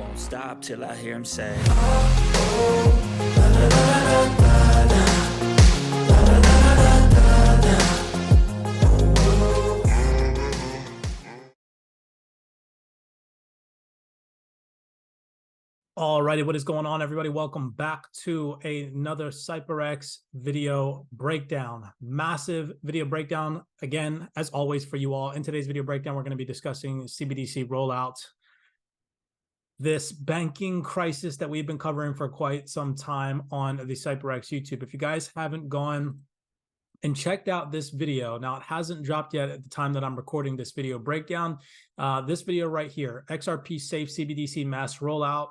won't stop till I hear him say, Alrighty, what is going on, everybody? Welcome back to another CYPRX video breakdown. Massive video breakdown, again, as always for you all. In today's video breakdown, we're going to be discussing CBDC rollout, this banking crisis that we've been covering for quite some time on the CYPRX YouTube. If you guys haven't gone and checked out this video, now it hasn't dropped yet at the time that I'm recording this video breakdown. This video right here, XRP safe CBDC mass rollout.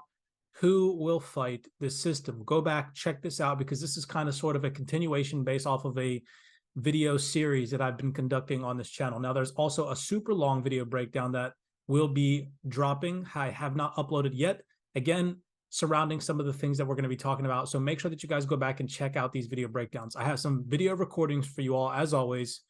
Who will fight this system? Go back, check this out, because this is kind of sort of a continuation based off of a video series that I've been conducting on this channel. Now, there's also a super long video breakdown that will be dropping. I have not uploaded yet, again, surrounding some of the things that we're going to be talking about. So make sure that you guys go back and check out these video breakdowns. I have some video recordings for you all, as always,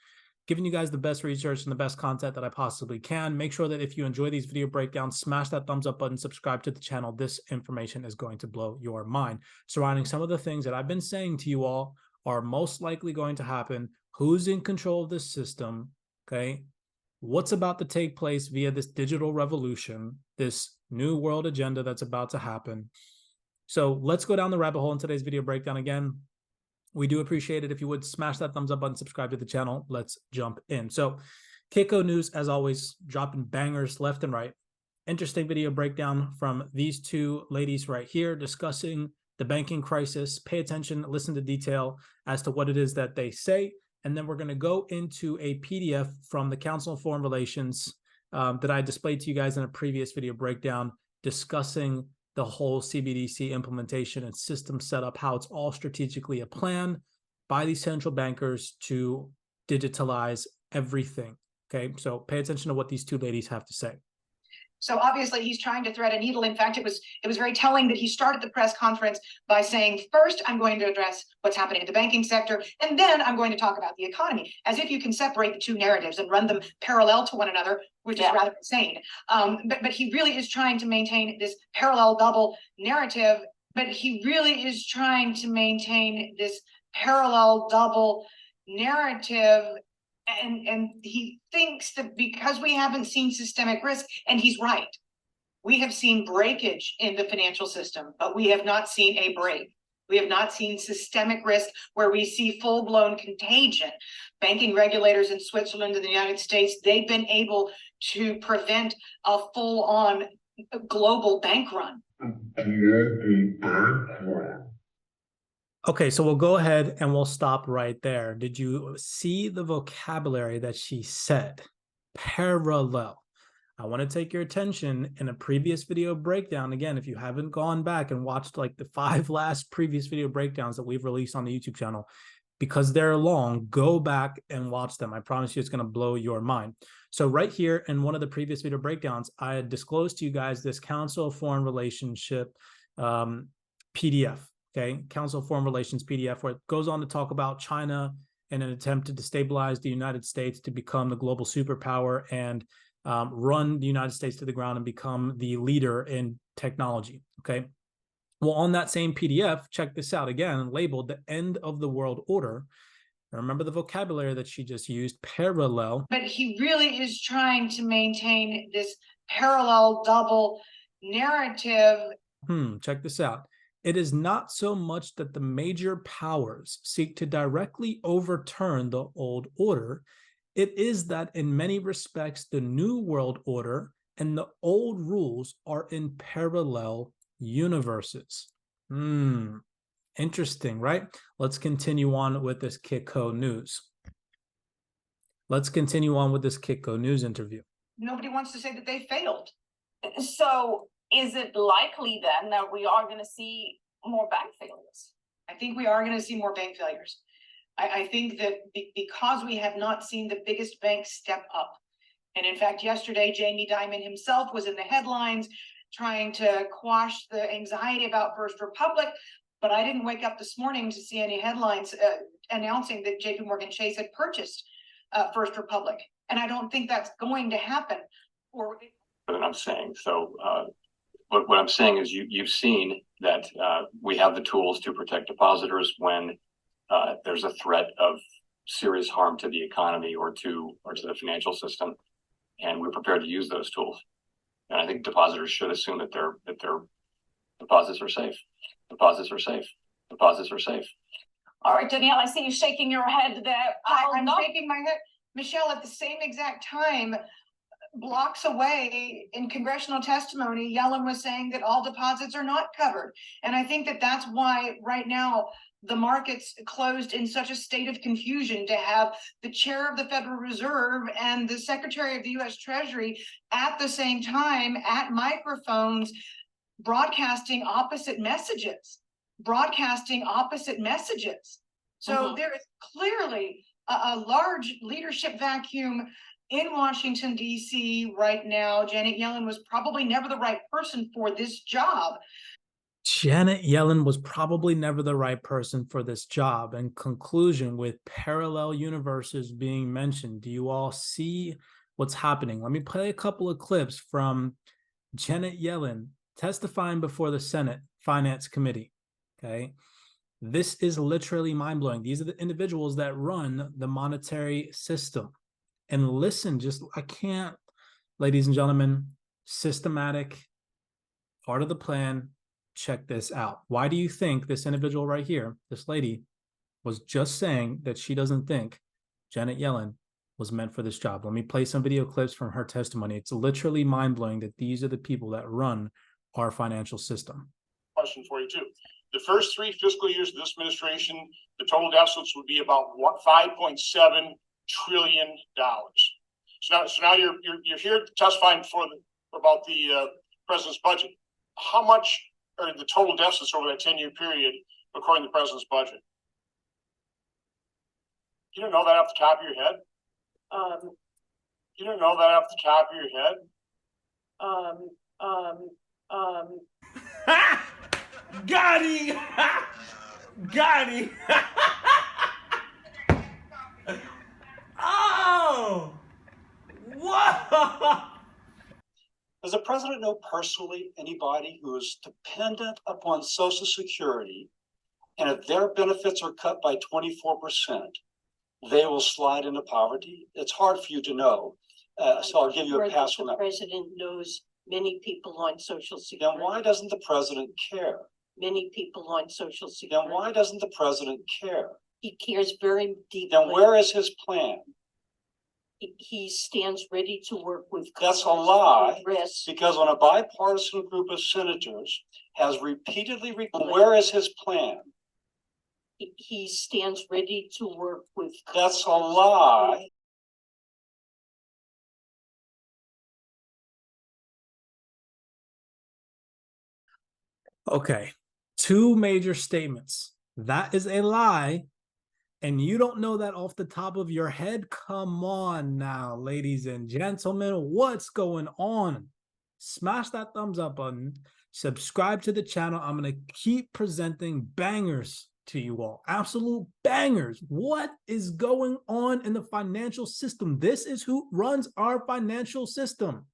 giving you guys the best research and the best content that I possibly can. Make sure that if you enjoy these video breakdowns, smash that thumbs up button, subscribe to the channel. This information is going to blow your mind. Surrounding some of the things that I've been saying to you all are most likely going to happen. Who's in control of this system? Okay. What's about to take place via this digital revolution, this new world agenda that's about to happen. So let's go down the rabbit hole in today's video breakdown. Again, we do appreciate it if you would smash that thumbs up button, subscribe to the channel. Let's jump in. So Keiko News, as always, dropping bangers left and right. Interesting video breakdown from these two ladies right here discussing the banking crisis. Pay attention, listen to detail as to what it is that they say. And then we're going to go into a PDF from the Council on Foreign Relations that I displayed to you guys in a previous video breakdown discussing the whole CBDC implementation and system setup, how it's all strategically a plan by these central bankers to digitalize everything. Okay, so pay attention to what these two ladies have to say. So obviously he's trying to thread a needle. In fact, it was very telling that he started the press conference by saying, first, I'm going to address what's happening in the banking sector, and then I'm going to talk about the economy, as if you can separate the two narratives and run them parallel to one another, which is rather insane. But he really is trying to maintain this parallel double narrative, but he really is trying to maintain this parallel double narrative. And he thinks that because we haven't seen systemic risk, and he's right, we have seen breakage in the financial system, but we have not seen a break. We have not seen systemic risk where we see full-blown contagion. Banking regulators in Switzerland and the United States, they've been able to prevent a full-on global bank run. Okay, so we'll go ahead and we'll stop right there. Did you see the vocabulary that she said? Parallel. I want to take your attention in a previous video breakdown. Again, if you haven't gone back and watched like the 5 last previous video breakdowns that we've released on the YouTube channel, because they're long, go back and watch them. I promise you it's going to blow your mind. So right here in one of the previous video breakdowns, I had disclosed to you guys this Council of Foreign Relationship PDF. Okay, Council of Foreign Relations PDF, where it goes on to talk about China in an attempt to destabilize the United States to become the global superpower and run the United States to the ground and become the leader in technology. Okay, well, on that same PDF, check this out again, labeled the end of the world order. Remember the vocabulary that she just used, parallel. But he really is trying to maintain this parallel double narrative. Check this out. It is not so much that the major powers seek to directly overturn the old order. It is that in many respects, the new world order and the old rules are in parallel universes. Interesting, right? Let's continue on with this Keiko News. Let's continue on with this Keiko News interview. Nobody wants to say that they failed. So is it likely then that we are going to see more bank failures? I think we are going to see more bank failures. I think that because we have not seen the biggest banks step up. And in fact, yesterday, Jamie Dimon himself was in the headlines trying to quash the anxiety about First Republic. But I didn't wake up this morning to see any headlines announcing that JP Morgan Chase had purchased First Republic. And I don't think that's going to happen. But I'm saying, so what I'm saying is you've seen that we have the tools to protect depositors when there's a threat of serious harm to the economy or to the financial system, and we're prepared to use those tools. And I think depositors should assume that their deposits are safe. Deposits are safe. Deposits are safe. All right, Danielle, I see you shaking your head there. I'm shaking my head. Michelle, at the same exact time, blocks away in congressional testimony, Yellin was saying that all deposits are not covered. And I think that that's why right now the market's closed in such a state of confusion, to have the chair of the Federal Reserve and the Secretary of the US Treasury at the same time at microphones broadcasting opposite messages. So there is clearly a large leadership vacuum in Washington, D.C. right now. Janet Yellen was probably never the right person for this job. Janet Yellen was probably never the right person for this job. In conclusion, with parallel universes being mentioned, do you all see what's happening? Let me play a couple of clips from Janet Yellen testifying before the Senate Finance Committee. Okay. This is literally mind-blowing. These are the individuals that run the monetary system. And listen, I can't, ladies and gentlemen, systematic, part of the plan, check this out. Why do you think this individual right here, this lady, was just saying that she doesn't think Janet Yellen was meant for this job? Let me play some video clips from her testimony. It's literally mind-blowing that these are the people that run our financial system. Question for you too. The first 3 fiscal years of this administration, the total deficits would be about $5.7 trillion. So now you're here testifying about the president's budget. How much are the total deficits over that 10-year period according to the president's budget? You don't know that off the top of your head? You don't know that off the top of your head? Got him! Got him! Oh! Whoa! Does the president know personally anybody who is dependent upon Social Security, and if their benefits are cut by 24%, they will slide into poverty? It's hard for you to know. So I'll give you a pass on that. The president knows many people on Social Security. Then why doesn't the president care? Many people on Social Security. Then why doesn't the president care? He cares very deeply. Then where is his plan? He stands ready to work with That's a Congress lie, on risk. because when a bipartisan group of senators has repeatedly, where is his plan? He stands ready to work with That's a lie. Okay, 2 major statements. That is a lie, and you don't know that off the top of your head? Come on now, ladies and gentlemen, what's going on? Smash that thumbs up button, subscribe to the channel. I'm going to keep presenting bangers to you all, absolute bangers. What is going on in the financial system? This is who runs our financial system.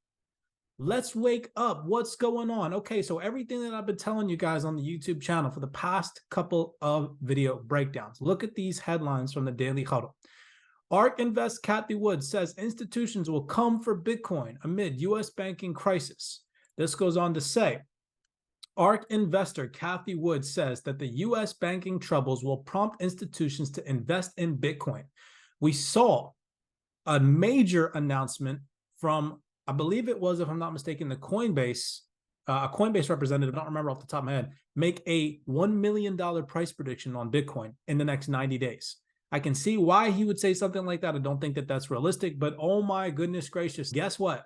Let's wake up. What's going on? Okay, so everything that I've been telling you guys on the YouTube channel for the past couple of video breakdowns. Look at these headlines from the Daily Huddle. ARK Invest Kathy Wood says institutions will come for Bitcoin amid U.S. banking crisis. This goes on to say, ARK investor Kathy Wood says that the U.S. banking troubles will prompt institutions to invest in Bitcoin. We saw a major announcement from, I believe it was, if I'm not mistaken, the Coinbase, a Coinbase representative, I don't remember off the top of my head, make a $1 million price prediction on Bitcoin in the next 90 days. I can see why he would say something like that. I don't think that that's realistic, but oh my goodness gracious, guess what?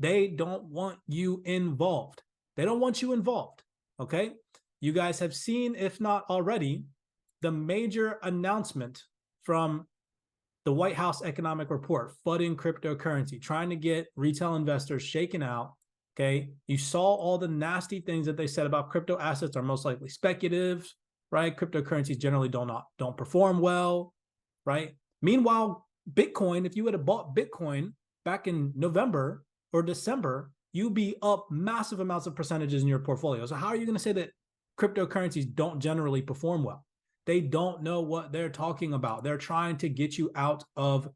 They don't want you involved. They don't want you involved, okay? You guys have seen, if not already, the major announcement from the White House economic report, flooding cryptocurrency, trying to get retail investors shaken out, okay? You saw all the nasty things that they said about crypto assets are most likely speculative, right? Cryptocurrencies generally don't perform well, right? Meanwhile, Bitcoin, if you would have bought Bitcoin back in November or December, you be up massive amounts of percentages in your portfolio. So how are you going to say that cryptocurrencies don't generally perform well? They don't know what they're talking about. They're trying to get you out of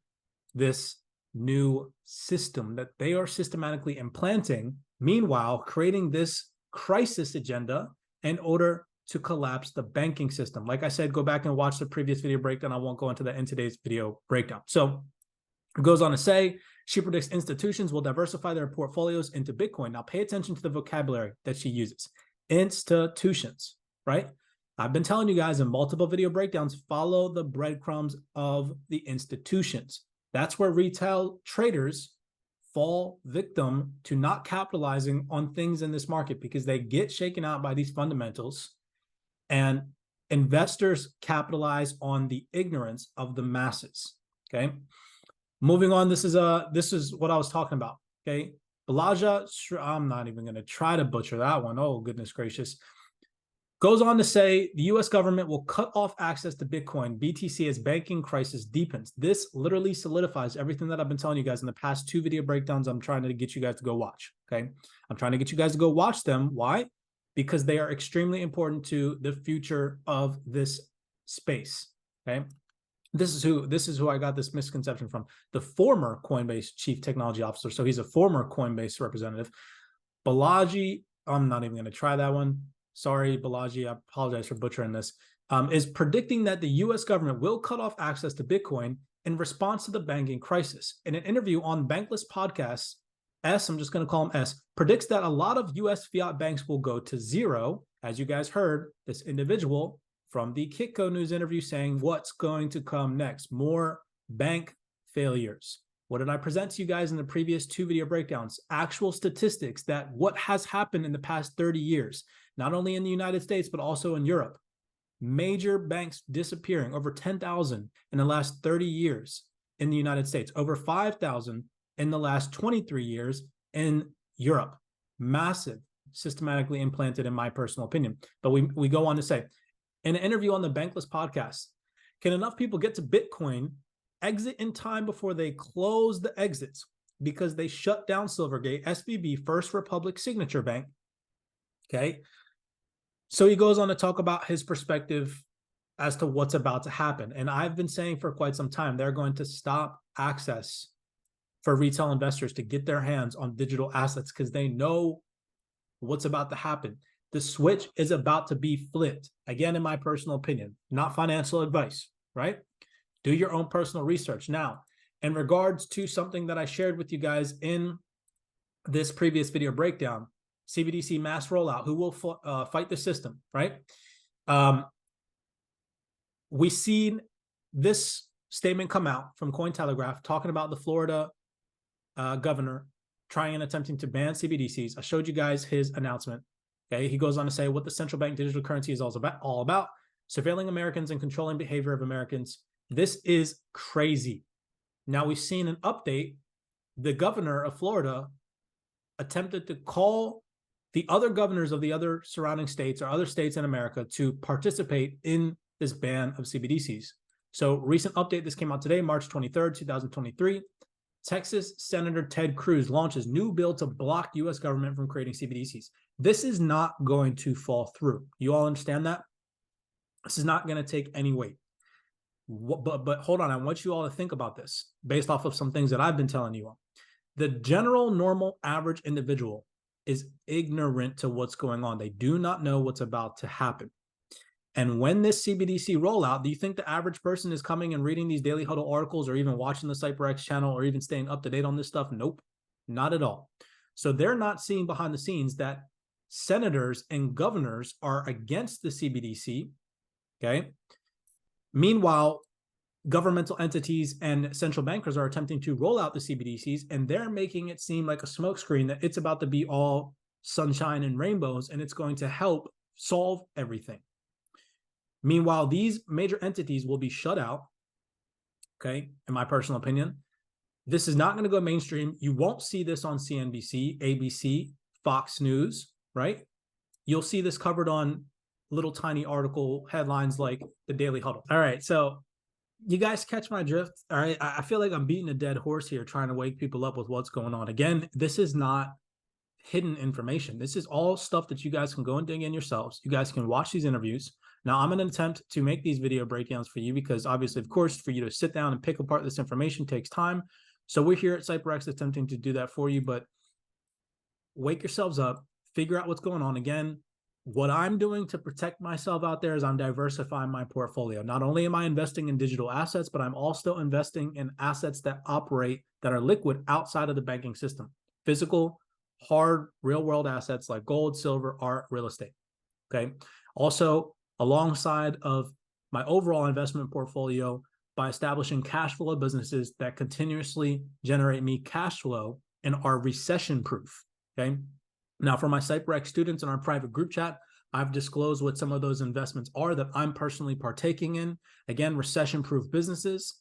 this new system that they are systematically implanting, meanwhile creating this crisis agenda in order to collapse the banking system. Like I said, go back and watch the previous video breakdown. I won't go into that in today's video breakdown. So it goes on to say, she predicts institutions will diversify their portfolios into Bitcoin. Now pay attention to the vocabulary that she uses. Institutions, right? I've been telling you guys in multiple video breakdowns, follow the breadcrumbs of the institutions. That's where retail traders fall victim to not capitalizing on things in this market, because they get shaken out by these fundamentals, and investors capitalize on the ignorance of the masses. Okay. Moving on, this is what I was talking about. Okay. Balaja, I'm not even going to try to butcher that one. Oh, goodness gracious. Goes on to say the US government will cut off access to Bitcoin, BTC, as banking crisis deepens. This literally solidifies everything that I've been telling you guys in the past 2 video breakdowns. I'm trying to get you guys to go watch. Okay. I'm trying to get you guys to go watch them. Why? Because they are extremely important to the future of this space. Okay. This is who I got this misconception from. The former Coinbase chief technology officer. So he's a former Coinbase representative. Balaji, I'm not even going to try that one. Sorry, Balaji, I apologize for butchering this, is predicting that the US government will cut off access to Bitcoin in response to the banking crisis. In an interview on Bankless Podcast, I'm just going to call him S, predicts that a lot of US fiat banks will go to zero. As you guys heard, this individual from the Kitco News interview saying what's going to come next, more bank failures. What did I present to you guys in the previous 2 video breakdowns? Actual statistics that what has happened in the past 30 years, not only in the United States, but also in Europe. Major banks disappearing, over 10,000 in the last 30 years in the United States, over 5,000 in the last 23 years in Europe. Massive, systematically implanted, in my personal opinion. But we go on to say, in an interview on the Bankless Podcast, can enough people get to Bitcoin, exit in time before they close the exits because they shut down Silvergate, SVB, First Republic Signature Bank? Okay. So he goes on to talk about his perspective as to what's about to happen. And I've been saying for quite some time, they're going to stop access for retail investors to get their hands on digital assets because they know what's about to happen. The switch is about to be flipped. Again, in my personal opinion, not financial advice, right? Do your own personal research. Now, in regards to something that I shared with you guys in this previous video breakdown, CBDC mass rollout, who will fight the system, right? We've seen this statement come out from Cointelegraph talking about the Florida governor trying and attempting to ban CBDCs. I showed you guys his announcement. Okay, he goes on to say what the central bank digital currency is all about, surveilling Americans and controlling behavior of Americans. This is crazy. Now we've seen an update. The governor of Florida attempted to call the other governors of the other surrounding states or other states in America to participate in this ban of CBDCs. So recent update, this came out today, March 23rd, 2023. Texas Senator Ted Cruz launches new bill to block U.S. government from creating CBDCs. This is not going to fall through. You all understand that? This is not going to take any weight. But hold on, I want you all to think about this based off of some things that I've been telling you all. The general, normal, average individual is ignorant to what's going on. They do not know what's about to happen. And when this CBDC rollout, do you think the average person is coming and reading these Daily Huddle articles or even watching the CYPRX channel or even staying up to date on this stuff? Nope, not at all. So they're not seeing behind the scenes that senators and governors are against the CBDC, okay? Meanwhile, governmental entities and central bankers are attempting to roll out the CBDCs, and they're making it seem like a smokescreen that it's about to be all sunshine and rainbows, and it's going to help solve everything. Meanwhile, these major entities will be shut out, okay, in my personal opinion. This is not going to go mainstream. You won't see this on CNBC, ABC, Fox News, right? You'll see this covered on little tiny article headlines like the Daily Huddle. All right, so you guys catch my drift? All right, I feel like I'm beating a dead horse here trying to wake people up with what's going on. Again, this is not hidden information. This is all stuff that you guys can go and dig in yourselves. You guys can watch these interviews. Now, I'm going to attempt to make these video breakdowns for you because obviously, of course, for you to sit down and pick apart this information takes time. So we're here at CYPRX attempting to do that for you, but wake yourselves up, figure out what's going on. Again, what I'm doing to protect myself out there is I'm diversifying my portfolio. Not only am I investing in digital assets, but I'm also investing in assets that operate, that are liquid outside of the banking system. Physical, hard, real-world assets like gold, silver, art, real estate. Okay. Also, alongside of my overall investment portfolio, by establishing cash flow businesses that continuously generate me cash flow and are recession-proof. Okay. Now, for my CYPRX students in our private group chat, I've disclosed what some of those investments are that I'm personally partaking in. Again, recession-proof businesses.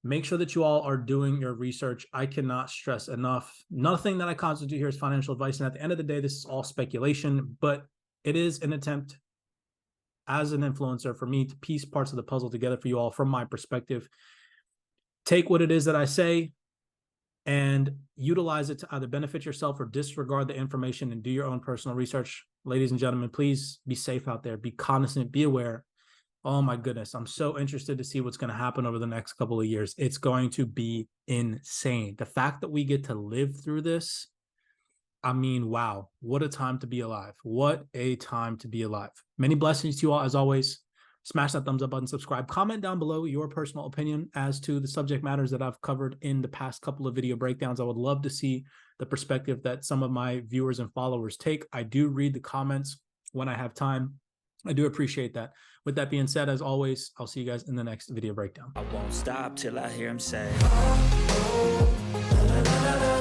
Make sure that you all are doing your research. I cannot stress enough. Nothing that I constitute here is financial advice. And at the end of the day, this is all speculation, but it is an attempt as an influencer for me to piece parts of the puzzle together for you all from my perspective. Take what it is that I say and utilize it to either benefit yourself or disregard the information and do your own personal research. Ladies and gentlemen, please be safe out there. Be cognizant, be aware. Oh my goodness, I'm so interested to see what's going to happen over the next couple of years. It's going to be insane. The fact that we get to live through this, I mean, wow, what a time to be alive. What a time to be alive. Many blessings to you all. As always, smash that thumbs up button, subscribe, comment down below your personal opinion as to the subject matters that I've covered in the past couple of video breakdowns. I would love to see the perspective that some of my viewers and followers take. I do read the comments when I have time. I do appreciate that. With that being said, as always, I'll see you guys in the next video breakdown. I won't stop till I hear him say, oh, oh, la, la, la, la.